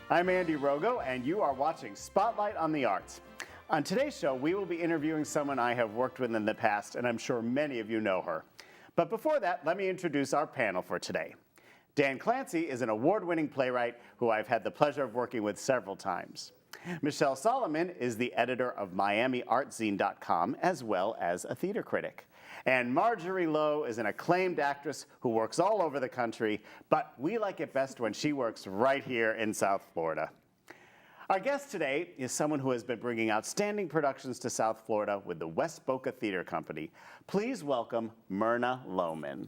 I'm Andy Rogo, and you are watching Spotlight on the Arts. On today's show, we will be interviewing someone I have worked with in the past, and I'm sure many of you know her. But before that, let me introduce our panel for today. Dan Clancy is an award-winning playwright who I've had the pleasure of working with several times. Michelle Solomon is the editor of MiamiArtZine.com, as well as a theater critic. And Marjorie Lowe is an acclaimed actress who works all over the country, but we like it best when she works right here in South Florida. Our guest today is someone who has been bringing outstanding productions to South Florida with the West Boca Theatre Company. Please welcome Myrna Loman.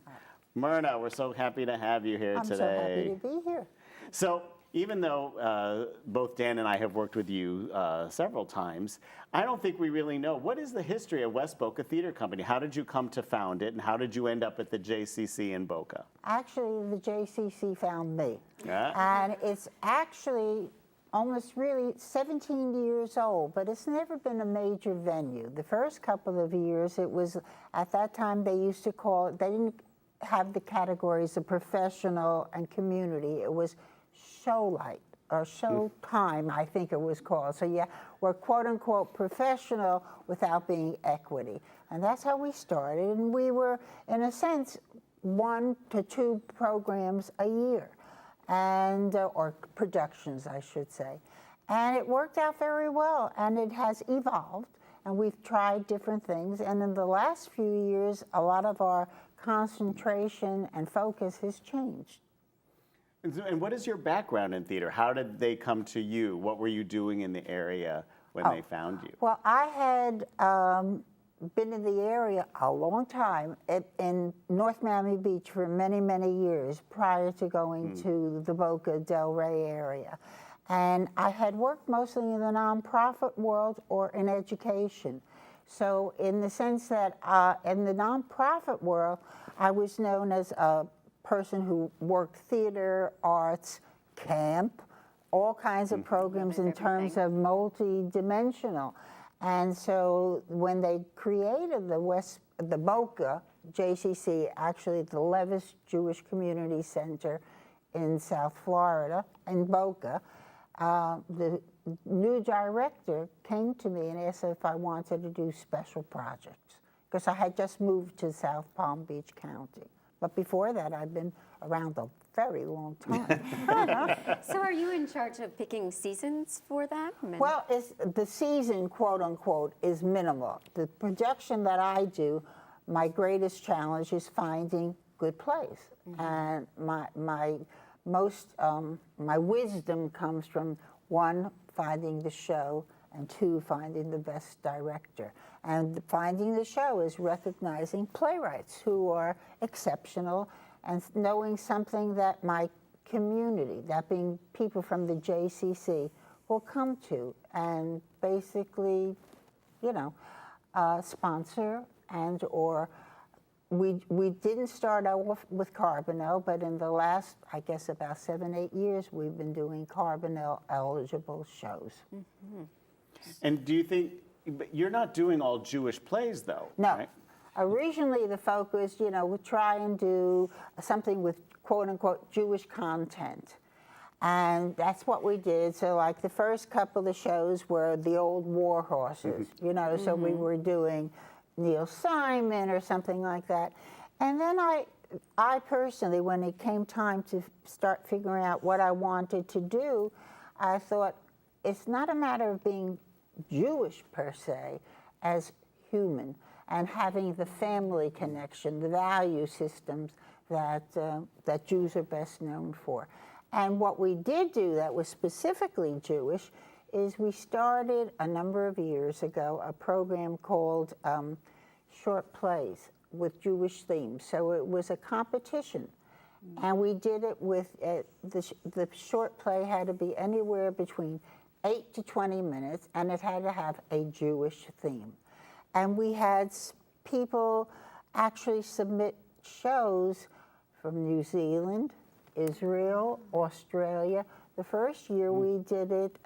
Myrna, we're so happy to have you here today. I'm so happy to be here. So, even though both Dan and I have worked with you several times, I don't think we really know. What is the history of West Boca Theatre Company? How did you come to found it, and how did you end up at the JCC in Boca? Actually, the JCC found me. Yeah. And it's actually almost really 17 years old, but it's never been a major venue. The first couple of years, it was, at that time, they used to call it, they didn't have the categories of professional and community. It was Showlight, or Showtime, I think it was called. So yeah, we're quote unquote professional without being equity. And that's how we started. And we were, in a sense, 1 to 2 programs a year, and or productions, I should say. And it worked out very well, and it has evolved, and we've tried different things. And in the last few years, a lot of our concentration and focus has changed. And what is your background in theater? How did they come to you? What were you doing in the area when they found you? Well, I had been in the area a long time in North Miami Beach for many, many years prior to going to the Boca Del Rey area. And I had worked mostly in the nonprofit world or in education. So in the sense that in the nonprofit world, I was known as a person who worked theater, arts, camp, all kinds of programs in terms of multi-dimensional. And so when they created the Boca JCC, actually the Levis Jewish Community Center in South Florida, in Boca, the new director came to me and asked if I wanted to do special projects, because I had just moved to South Palm Beach County. But before that, I'd been around a very long time. So are you in charge of picking seasons for them? Well, the season, quote unquote, is minimal. The production that I do, my greatest challenge is finding good plays. And my wisdom comes from 1, finding the show, and 2, finding the best director. And finding the show is recognizing playwrights who are exceptional and knowing something that my community, that being people from the JCC, will come to and basically, sponsor and or we didn't start off with Carbonell, but in the last, I guess, about 7, 8 years, we've been doing Carbonell eligible shows. Mm-hmm. And do you think, but you're not doing all Jewish plays though, No. right? Originally the focus, we try and do something with quote unquote Jewish content. And that's what we did. So like the first couple of shows were the old war horses, so we were doing Neil Simon or something like that. And then I personally, when it came time to start figuring out what I wanted to do, I thought it's not a matter of being Jewish per se, as human, and having the family connection, the value systems that Jews are best known for. And what we did do that was specifically Jewish is we started a number of years ago a program called Short Plays with Jewish themes. So it was a competition. And we did it with, the short play had to be anywhere between 8 to 20 minutes, and it had to have a Jewish theme. And we had people actually submit shows from New Zealand, Israel, Australia. The first year we did it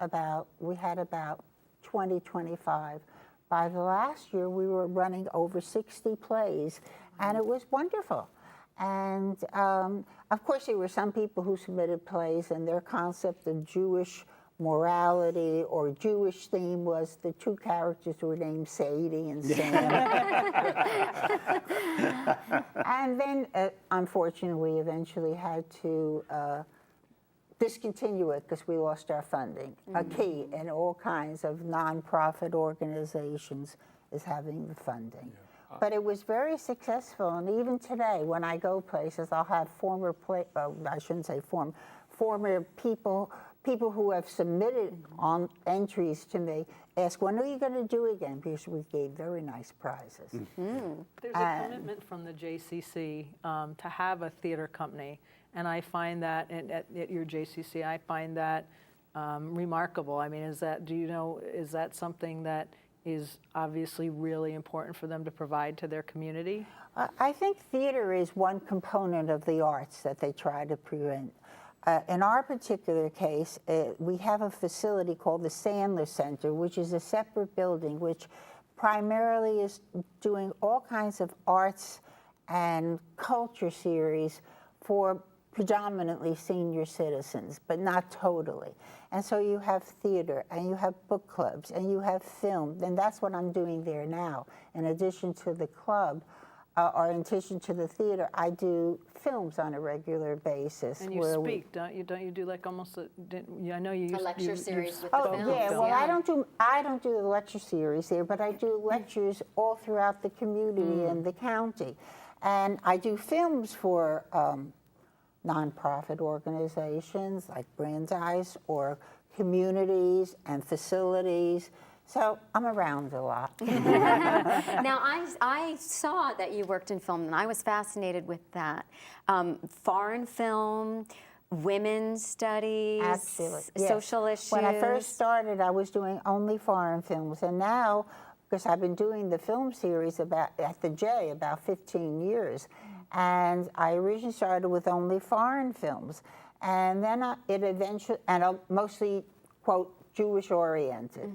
we had about 20, 25. By the last year, we were running over 60 plays, and it was wonderful. And of course, there were some people who submitted plays, and their concept of Jewish morality or Jewish theme was the two characters were named Sadie and Sam. And then, unfortunately, we eventually had to discontinue it because we lost our funding. A key in all kinds of nonprofit organizations is having the funding. Yeah. But it was very successful, and even today, when I go places, I'll have former people who have submitted on entries to me ask, when are you going to do again? Because we gave very nice prizes. There's a commitment from the JCC to have a theater company, and I find that at your JCC, I find that remarkable. I mean, is that something that is obviously really important for them to provide to their community? I think theater is one component of the arts that they try to prevent. In our particular case, we have a facility called the Sandler Center, which is a separate building, which primarily is doing all kinds of arts and culture series for predominantly senior citizens, but not totally. And so you have theater, and you have book clubs, and you have film, and that's what I'm doing there now. In addition to the club, or in addition to the theater, I do films on a regular basis. And you speak, don't you? Don't you do like almost I know you. A lecture series with Oh the films. yeah, well I don't do the lecture series there, but I do lectures all throughout the community and the county, and I do films for nonprofit organizations like Brandeis or communities and facilities. So I'm around a lot. Now, I saw that you worked in film, and I was fascinated with that. Foreign film, women's studies, Actually, yes. social issues. When I first started, I was doing only foreign films, and now, because I've been doing the film series at the J about 15 years, and I originally started with only foreign films, and then it eventually, and mostly, quote, Jewish-oriented.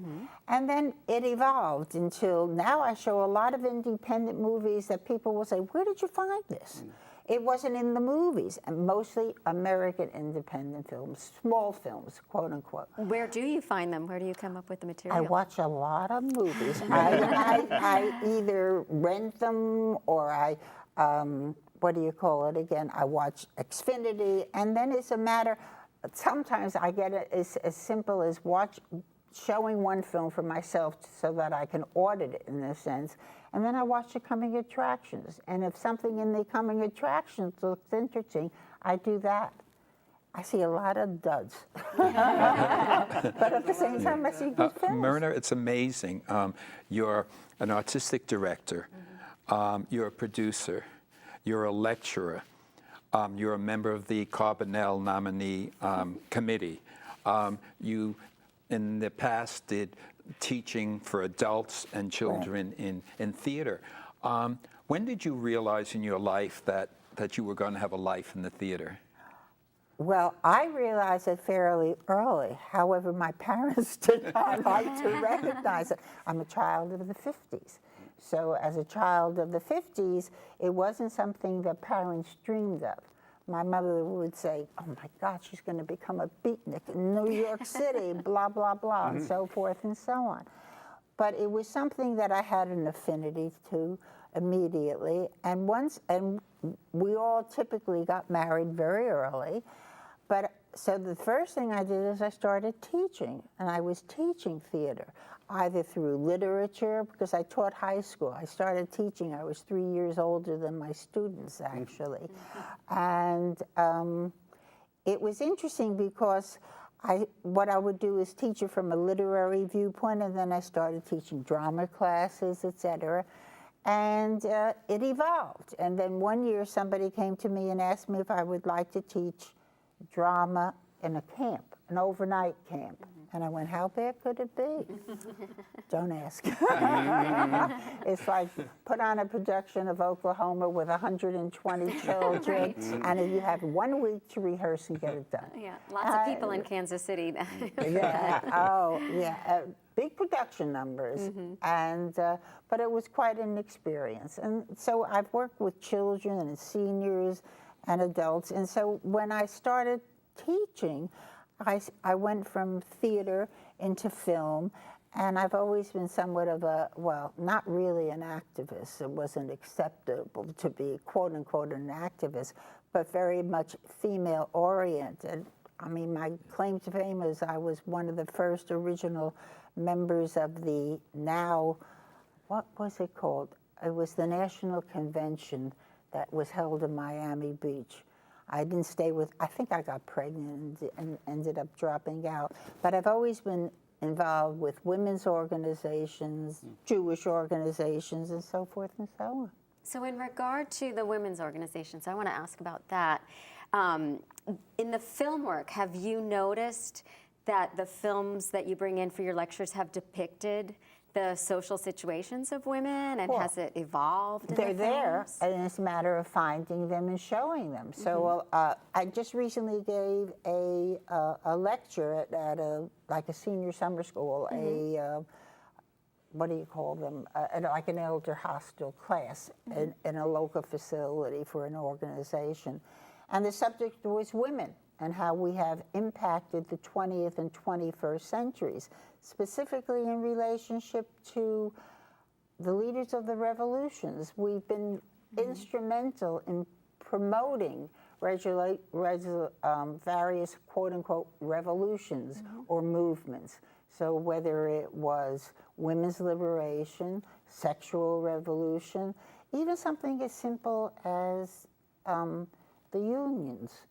And then it evolved until now I show a lot of independent movies that people will say, where did you find this? It wasn't in the movies, and mostly American independent films, small films, quote unquote. Where do you find them? Where do you come up with the material? I watch a lot of movies. I either rent them or I, what do you call it again? I watch Xfinity, and then it's a matter. Sometimes I get it as simple as showing one film for myself so that I can audit it in a sense, and then I watch the coming attractions. And if something in the coming attractions looks interesting, I do that. I see a lot of duds, but at the same time I see good films. Myrna, it's amazing. You're an artistic director. You're a producer. You're a lecturer. You're a member of the Carbonell nominee committee. You, in the past, did teaching for adults and children in theater. When did you realize in your life that you were going to have a life in the theater? Well, I realized it fairly early. However, my parents did not like to recognize it. I'm a child of the 50s. So as a child of the 50s, it wasn't something that parents dreamed of. My mother would say, oh my God, she's going to become a beatnik in New York City, blah, blah, blah, and so forth and so on. But it was something that I had an affinity to immediately. And we all typically got married very early. But so the first thing I did is I started teaching, and I was teaching theater, either through literature, because I taught high school. I started teaching, I was 3 years older than my students, actually. And it was interesting because what I would do is teach it from a literary viewpoint, and then I started teaching drama classes, etc. And it evolved. And then one year somebody came to me and asked me if I would like to teach drama in a camp. an overnight camp. And I went, how bad could it be? Don't ask. It's like put on a production of Oklahoma with 120 children, and you have 1 week to rehearse and get it done. Yeah, lots of people in Kansas City. Big production numbers, and but it was quite an experience. And so I've worked with children and seniors and adults, and so when I started teaching, I went from theater into film, and I've always been somewhat of a, well, not really an activist. It wasn't acceptable to be, quote unquote, an activist, but very much female oriented. I mean, my claim to fame is I was one of the first original members of the now, what was it called? It was the National Convention that was held in Miami Beach. I didn't stay with, I think I got pregnant and ended up dropping out. But I've always been involved with women's organizations, Jewish organizations, and so forth and so on. So in regard to the women's organizations, I want to ask about that. In the film work, have you noticed that the films that you bring in for your lectures have depicted the social situations of women, and has it evolved in They're the there, films? and it's a matter of finding them and showing them. So I just recently gave a lecture at a senior summer school, what do you call them, like an elder hostel class in a local facility for an organization. And the subject was women and how we have impacted the 20th and 21st centuries, specifically in relationship to the leaders of the revolutions. We've been instrumental in promoting various quote-unquote revolutions or movements. So whether it was women's liberation, sexual revolution, even something as simple as the unions.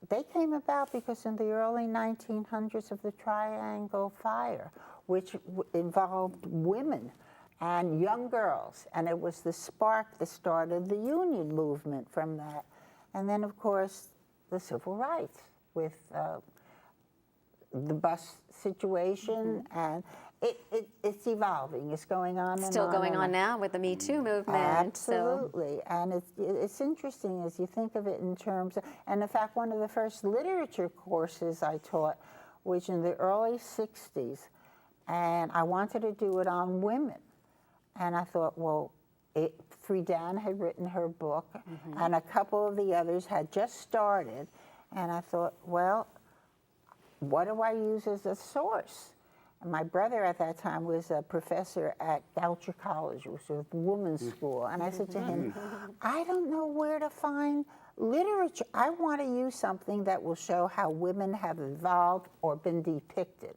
They came about because in the early 1900s of the Triangle Fire, which involved women and young girls, and it was the spark that started the union movement from that. And then, of course, the civil rights with the bus situation, and it's evolving. It's going on and on. Still going on now with the Me Too movement. Absolutely, and it's interesting as you think of it in terms of, and in fact, one of the first literature courses I taught was in the early 60s, and I wanted to do it on women. And I thought, well, Friedan had written her book, and a couple of the others had just started, and I thought, well, what do I use as a source? And my brother at that time was a professor at Goucher College, which was a women's school, and I said to him, I don't know where to find literature. I want to use something that will show how women have evolved or been depicted.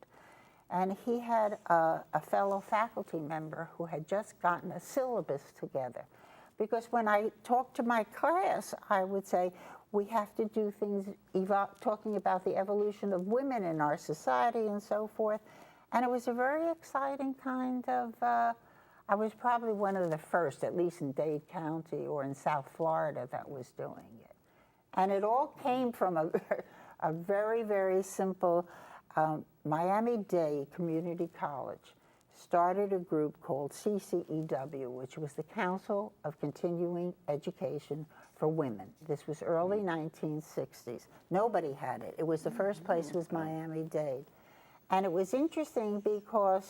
And he had a fellow faculty member who had just gotten a syllabus together. Because when I talked to my class, I would say, we have to do things talking about the evolution of women in our society and so forth. And it was a very exciting kind of, I was probably one of the first, at least in Dade County or in South Florida, that was doing it. And it all came from a very, very simple, Miami-Dade Community College started a group called CCEW, which was the Council of Continuing Education for Women. This was early 1960s. Nobody had it. It was the first place was Miami-Dade. And it was interesting because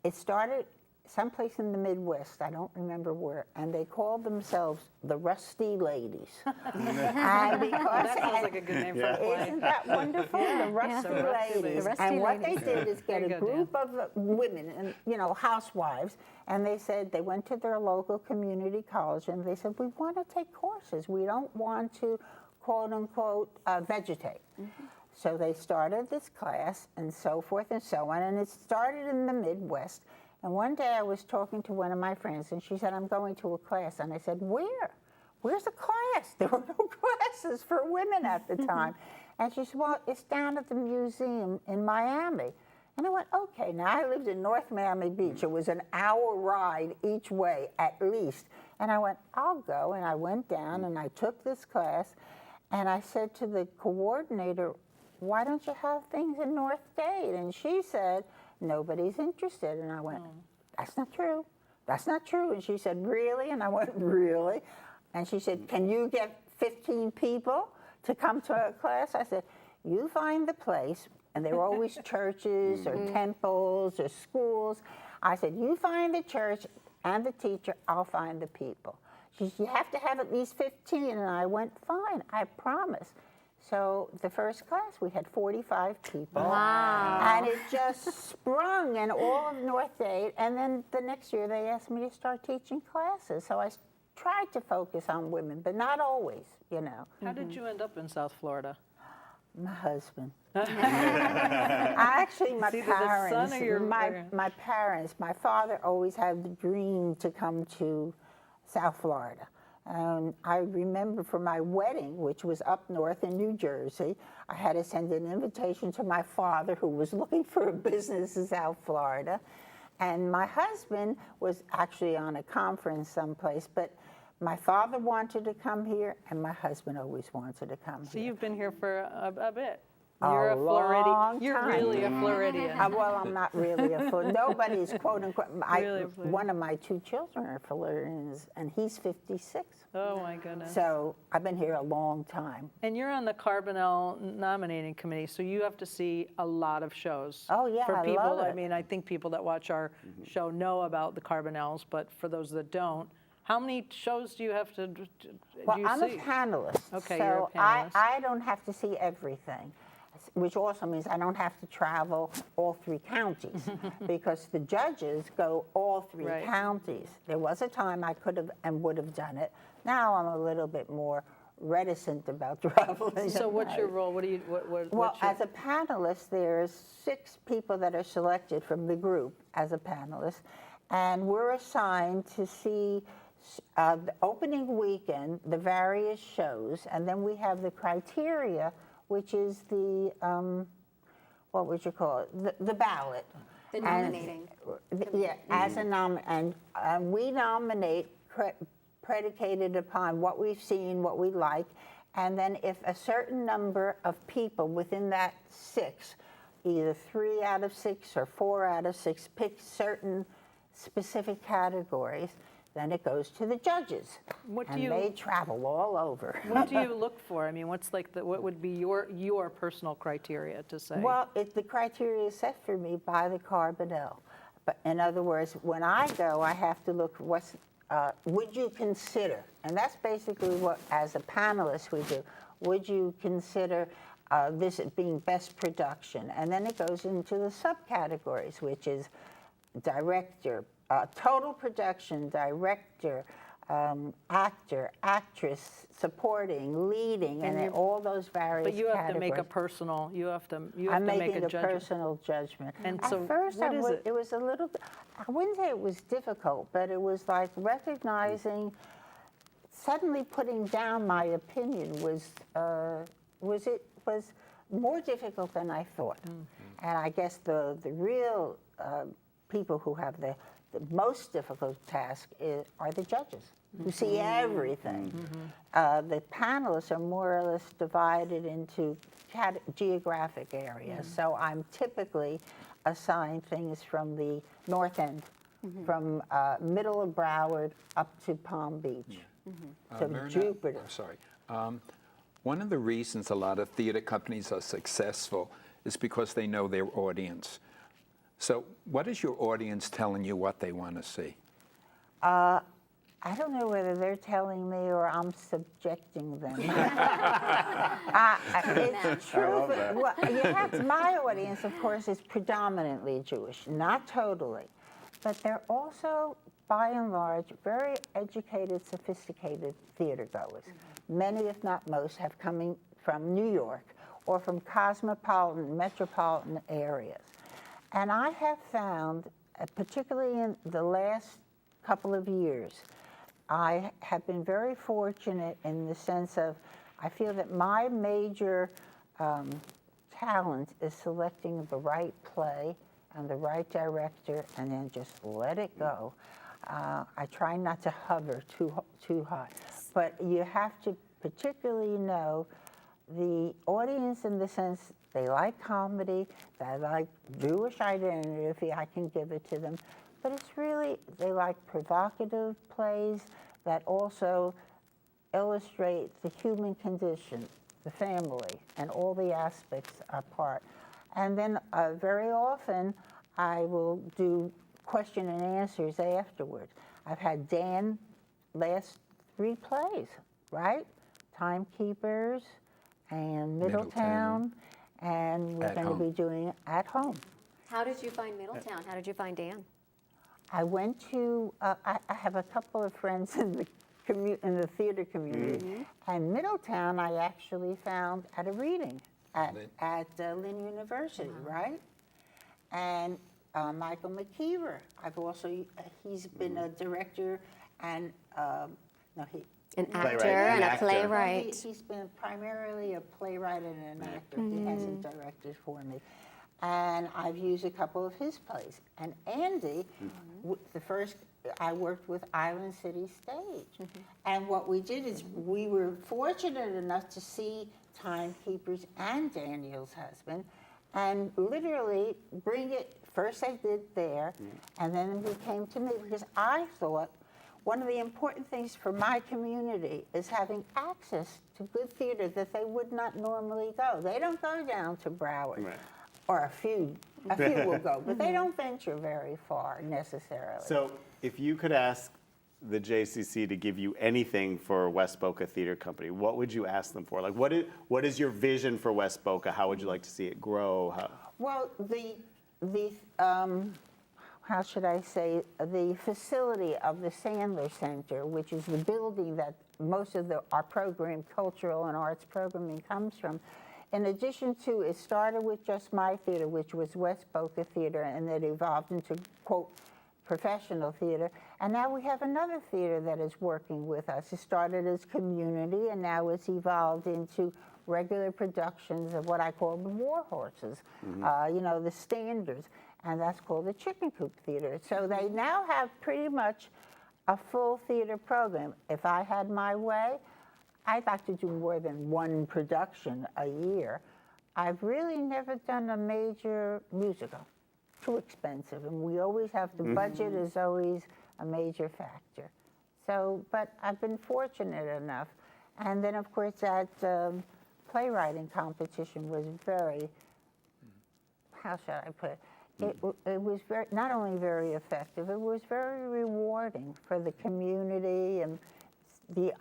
it started someplace in the Midwest, I don't remember where, and they called themselves the Rusty Ladies. And because That sounds like a good name for a play. Isn't that wonderful? The Rusty Ladies. The Rusty And what they Ladies. did is get Very a good, group of women, and housewives, and they said they went to their local community college, and they said, we want to take courses. We don't want to, quote unquote, vegetate. So they started this class and so forth and so on, and it started in the Midwest. And one day I was talking to one of my friends, and she said, I'm going to a class. And I said, where? Where's the class? There were no classes for women at the time. And she said, well, it's down at the museum in Miami. And I went, okay. Now, I lived in North Miami Beach. It was an hour ride each way, at least. And I went, I'll go. And I went down, and I took this class. And I said to the coordinator, why don't you have things in North Dade? And she said, nobody's interested. And I went, that's not true. That's not true. And she said, really? And I went, really? And she said, can you get 15 people to come to a class? I said, you find the place, and there were always churches or temples or schools. I said, you find the church and the teacher, I'll find the people. She said, you have to have at least 15. And I went, fine, I promise. So the first class, we had 45 people. Wow. And it just sprung in all of North Dade. And then the next year, they asked me to start teaching classes. So I tried to focus on women, but not always, you know. How did you end up in South Florida? My husband. Actually, my It's either the son parents, or your- my parents, my father always had the dream to come to South Florida. And I remember for my wedding, which was up north in New Jersey, I had to send an invitation to my father, who was looking for a business in South Florida. And my husband was actually on a conference someplace, but my father wanted to come here, and my husband always wanted to come So here. you've been here for a bit. A You're Floridian. long You're time. really a Floridian. Well, I'm not really a Floridian. Nobody's quote unquote. Really a Floridian. One of my 2 children are Floridians, and he's 56. Oh my goodness. So I've been here a long time. And you're on the Carbonell nominating committee, so you have to see a lot of shows. Oh, yeah, for I people, love I it. mean, I think people that watch our show know about the Carbonells, but for those that don't, how many shows do you have to do Well, you I'm see? a panelist. Okay, so you're a panelist. I don't have to see everything, which also means I don't have to travel all 3 counties because the judges go all 3 Right. counties. There was a time I could have and would have done it. Now I'm a little bit more reticent about traveling. So at what's your night. role? What do you, what, Well, what's your, as a panelist, there's 6 people that are selected from the group as a panelist, and we're assigned to see the opening weekend, the various shows, and then we have the criteria, which is the, what would you call it, the ballot. The And- nominating. Yeah, as a and we nominate predicated upon what we've seen, what we like, and then if a certain number of people within that 6, either 3 out of 6 or 4 out of 6, pick certain specific categories, then it goes to the judges. What do and you- they travel all over. what do you look for? I mean, what's like what would be your personal criteria to say? Well, the criteria is set for me by the Carbonell. But in other words, when I go, I have to look what's, would you consider, and that's basically what, as a panelist, we do. Would you consider this being best production? And then it goes into the subcategories, which is director, total production, director, actor, actress, supporting, leading, and then all those various but you have to make a categories. personal. You have to I'm make a making a judgment. personal judgment. And At so first, what is it? it was a little, I wouldn't say it was difficult, but it was like recognizing, suddenly putting down my opinion was more difficult than I thought. And I guess the real people who have the most difficult task are the judges, who see everything. The panelists are more or less divided into geographic areas. So I'm typically assigned things from the north end, from middle of Broward up to Palm Beach, to Myrna, Jupiter. Sorry. One of the reasons a lot of theater companies are successful is because they know their audience. So what is your audience telling you what they want to see? I don't know whether they're telling me or I'm subjecting them. It's true. But, well, you have, my audience, of course, is predominantly Jewish, not totally. But they're also, by and large, very educated, sophisticated theater goers. Many, if not most, have coming from New York or from cosmopolitan, metropolitan areas. And I have found, particularly in the last couple of years, I have been very fortunate in the sense of, I feel that my major talent is selecting the right play and the right director and then just let it go. I try not to hover too high, but you have to particularly know the audience in the sense they like comedy, they like Jewish identity, I can give it to them, but it's really, they like provocative plays that also illustrate the human condition, the family, and all the aspects are part. And then very often I will do question and answers afterwards. I've had Dan last 3 plays, right? Timekeepers and Middletown, and we're going to be doing At Home. How did you find Middletown? How did you find Dan? I went to, I have a couple of friends in the theater community, and Middletown I actually found at a reading at Lynn University, right? And Michael McKeever, he's been a director and, An actor and a playwright. He's been primarily a playwright and an actor. He hasn't directed for me. And I've used a couple of his plays. And Andy, I worked with Island City Stage. And what we did is we were fortunate enough to see Timekeepers and Daniel's husband, and literally bring it, first they did there, and then we came to me, because I thought one of the important things for my community is having access to good theater that they would not normally go. They don't go down to Broward. Right. Or a few will go, but they don't venture very far necessarily. So if you could ask the JCC to give you anything for West Boca Theatre Company, what would you ask them for? Like, what is your vision for West Boca? How would you like to see it grow? Well, how should I say, the facility of the Sandler Center, which is the building that most of our program, cultural and arts programming, comes from. In addition to, it started with just my theater, which was West Boca Theater, and it evolved into, quote, professional theater. And now we have another theater that is working with us. It started as community, and now it's evolved into regular productions of what I call the war horses, the standards, and that's called the Chicken Coop Theater. So they now have pretty much a full theater program. If I had my way, I'd like to do more than 1 production a year. I've really never done a major musical. Too expensive, and we always have, the budget is always a major factor. So, but I've been fortunate enough. And then, of course, that playwriting competition was very, how should I put it? It was not only very effective, it was very rewarding for the community and the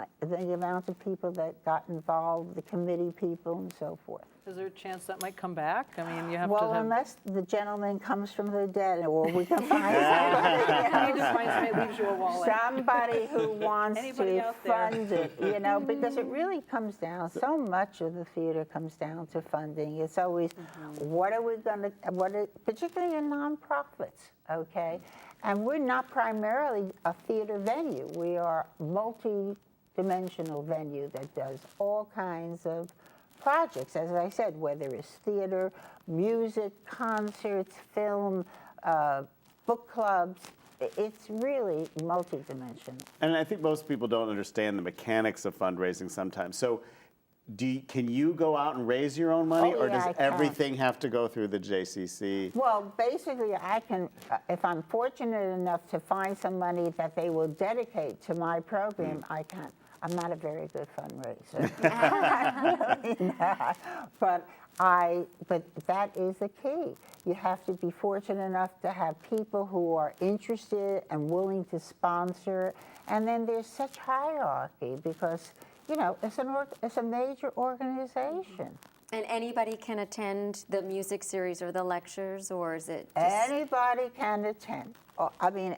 amount of people that got involved, the committee people and so forth. Is there a chance that might come back? I mean, you have well, to have... unless the gentleman comes from the dead, or we can find somebody, You just find somebody leaves you a wallet. somebody who wants Anybody to out there? fund it, because it really comes down, so much of the theater comes down to funding. It's always, what are we going to, particularly in nonprofits, okay? And we're not primarily a theater venue. We are a multi-dimensional venue that does all kinds of projects, as I said, whether it's theater, music, concerts, film, book clubs. It's really multidimensional. And I think most people don't understand the mechanics of fundraising sometimes. So can you go out and raise your own money, or does everything have to go through the JCC? Well, basically, I can, if I'm fortunate enough to find some money that they will dedicate to my program, I can. I'm not a very good fundraiser. I'm really not. But that is the key. You have to be fortunate enough to have people who are interested and willing to sponsor. And then there's such hierarchy because, it's a major organization. And anybody can attend the music series or the lectures, or is it just... Anybody can attend.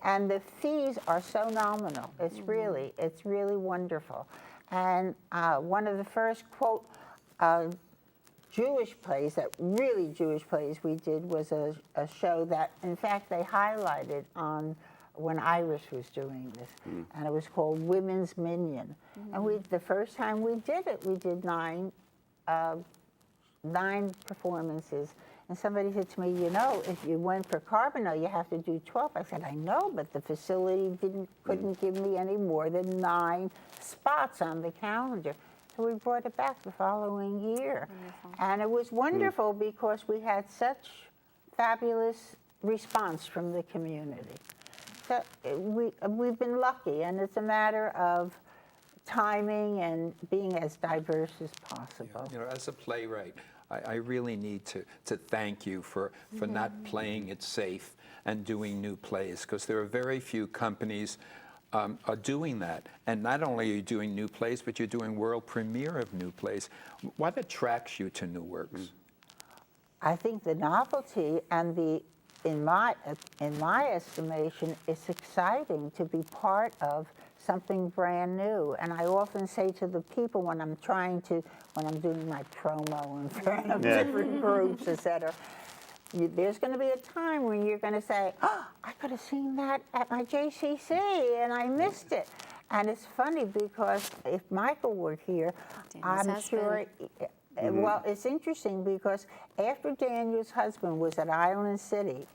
And the fees are so nominal. It's really wonderful. And one of the first, quote, Jewish plays we did was a show that, in fact, they highlighted on when Iris was doing this, and it was called Women's Minion. And the first time we did it, we did 9 performances. And somebody said to me, if you went for Carbonell, you have to do 12. I said, I know, but the facility couldn't give me any more than 9 spots on the calendar. so we brought it back the following year. And it was wonderful because we had such fabulous response from the community. So we've been lucky, and it's a matter of timing and being as diverse as possible. You know, as a playwright, I really need to thank you for not playing it safe and doing new plays, because there are very few companies are doing that. And not only are you doing new plays, but you're doing world premiere of new plays. What attracts you to new works? I think the novelty and in my estimation, it's exciting to be part of something brand new. And I often say to the people when I'm doing my promo in front of different groups, et cetera, there's going to be a time when you're going to say, oh, I could have seen that at my JCC and I missed it. And it's funny because if Michael were here, I'm sure. Well, it's interesting because after Daniel's husband was at Island City,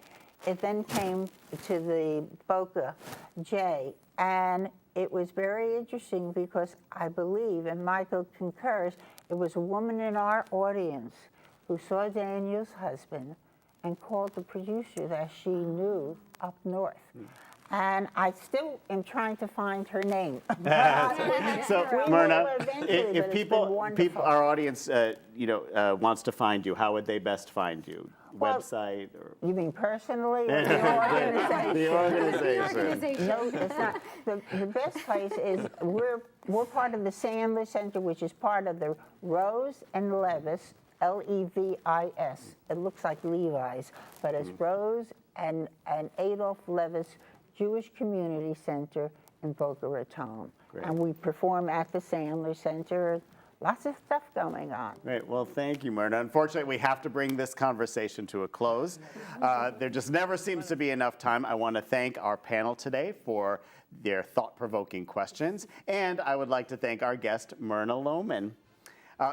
it then came to the Boca J, and it was very interesting because I believe, and Michael concurs, it was a woman in our audience who saw Daniel's husband and called the producer that she knew up north. And I still am trying to find her name. So, We Myrna, will eventually, but if it's people, been wonderful. our audience, wants to find you, how would they best find you? Well, Website or You mean personally or the organization? the organization? No, it's not. The best place is we're part of the Sandler Center, which is part of the Rose and Levis, Levis. It looks like Levi's, but it's Rose and Adolf Levis Jewish Community Center in Boca Raton. Great. And we perform at the Sandler Center. Lots of stuff going on. Great. Well, thank you, Myrna. Unfortunately, we have to bring this conversation to a close. There just never seems to be enough time. I want to thank our panel today for their thought-provoking questions, and I would like to thank our guest, Myrna Loman.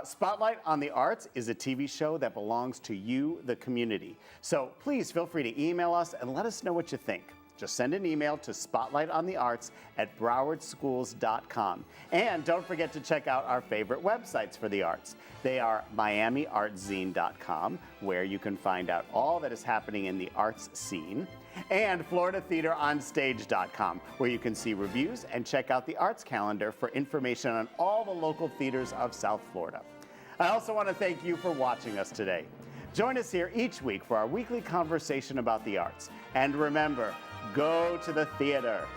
Spotlight on the Arts is a TV show that belongs to you, the community. So please feel free to email us and let us know what you think. Just send an email to spotlightonthearts@browardschools.com. And don't forget to check out our favorite websites for the arts. They are miamiartzine.com, where you can find out all that is happening in the arts scene, and floridatheateronstage.com, where you can see reviews and check out the arts calendar for information on all the local theaters of South Florida. I also want to thank you for watching us today. Join us here each week for our weekly conversation about the arts. And remember, go to the theater.